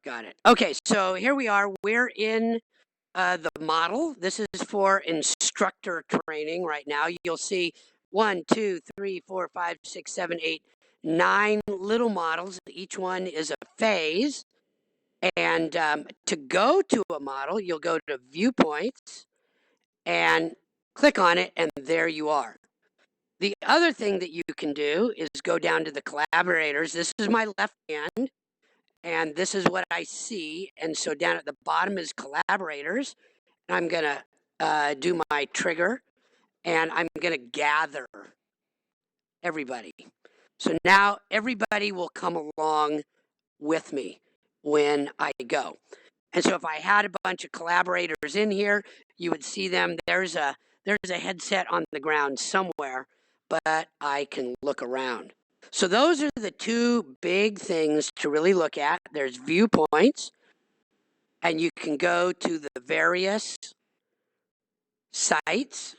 Got it. Okay, so here we are. We're in the model. This is for instructor training right now. You'll see 1, 2, 3, 4, 5, 6, 7, 8, 9 little models. Each one is a phase. And to go to a model, you'll go to Viewpoints and click on it, and there you are. The other thing that you can do is go down to the collaborators. This is my left hand, and this is what I see. And so down at the bottom is collaborators. And I'm going to do my trigger, and I'm going to gather everybody. So now everybody will come along with me when I go. And so if I had a bunch of collaborators in here, you would see them. There's a headset on the ground somewhere, but I can look around. So those are the two big things to really look at. There's viewpoints, and you can go to the various sites.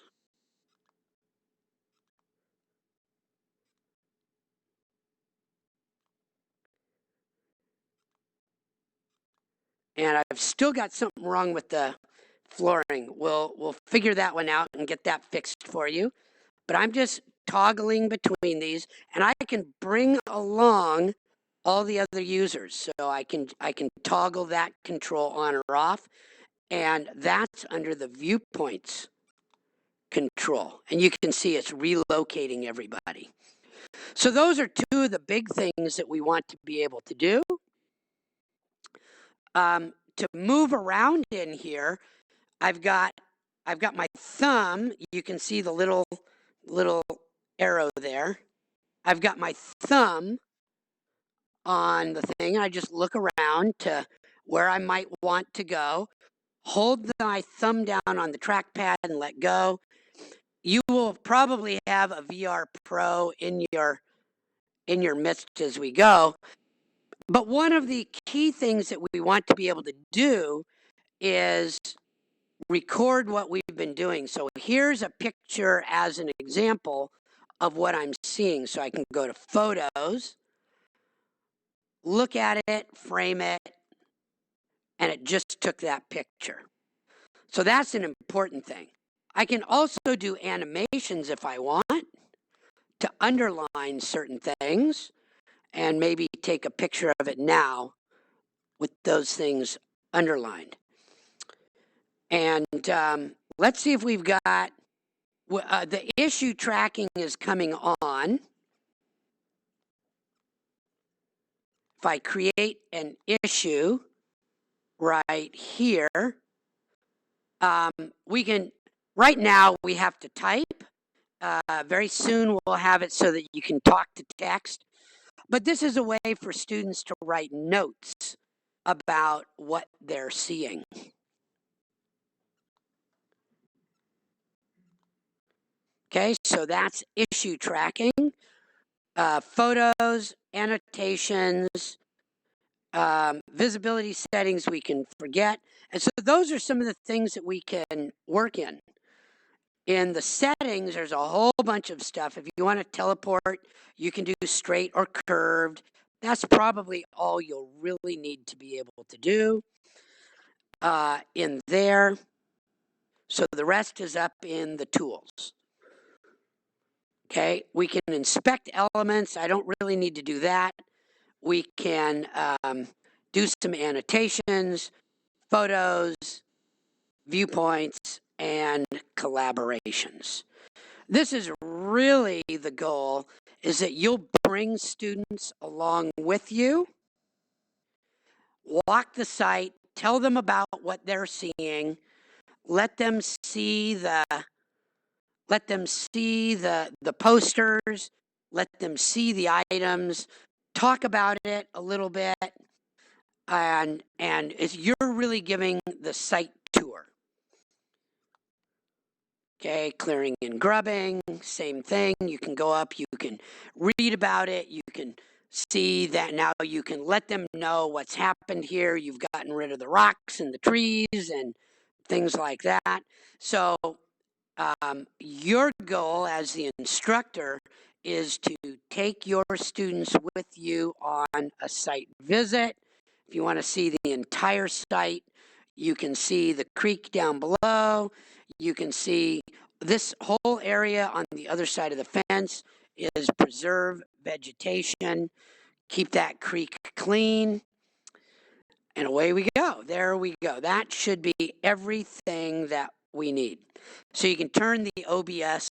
And I've still got something wrong with the flooring. We'll figure that one out and get that fixed for you. But I'm just toggling between these, and I can bring along all the other users. So I can toggle that control on or off, and that's under the viewpoints control. And you can see it's relocating everybody. So those are two of the big things that we want to be able to do. To move around in here, I've got my thumb. You can see the little arrow there. I've got my thumb on the thing. I just look around to where I might want to go. Hold my thumb down on the trackpad and let go. You will probably have a VR Pro in your midst as we go. But one of the key things that we want to be able to do is record what we've been doing. So here's a picture as an example of what I'm seeing. So I can go to Photos, look at it, frame it, and it just took that picture. So that's an important thing. I can also do animations if I want to underline certain things and maybe take a picture of it now with those things underlined. And let's see if we've got, the issue tracking is coming on. If I create an issue right here, we can, right now we have to type. Very soon we'll have it so that you can talk to text. But this is a way for students to write notes about what they're seeing. Okay, so that's issue tracking. Photos, annotations, visibility settings we can forget. And so those are some of the things that we can work in. In the settings, there's a whole bunch of stuff. If you want to teleport, you can do straight or curved. That's probably all you'll really need to be able to do in there. So the rest is up in the tools. Okay, we can inspect elements. I don't really need to do that. We can do some annotations, photos, viewpoints, and collaborations. This is really the goal, is that you'll bring students along with you, walk the site, tell them about what they're seeing, let them see the posters, let them see the items, talk about it a little bit, and you're really giving the site tour. Okay, clearing and grubbing, same thing. You can go up, you can read about it, you can see that now you can let them know what's happened here. You've gotten rid of the rocks and the trees and things like that. So your goal as the instructor is to take your students with you on a site visit If you want to see the entire site, you can see the creek down below. You can see this whole area on the other side of the fence is preserve vegetation. Keep that creek clean. And away we go. There we go. That should be everything that we need. So you can turn the OBS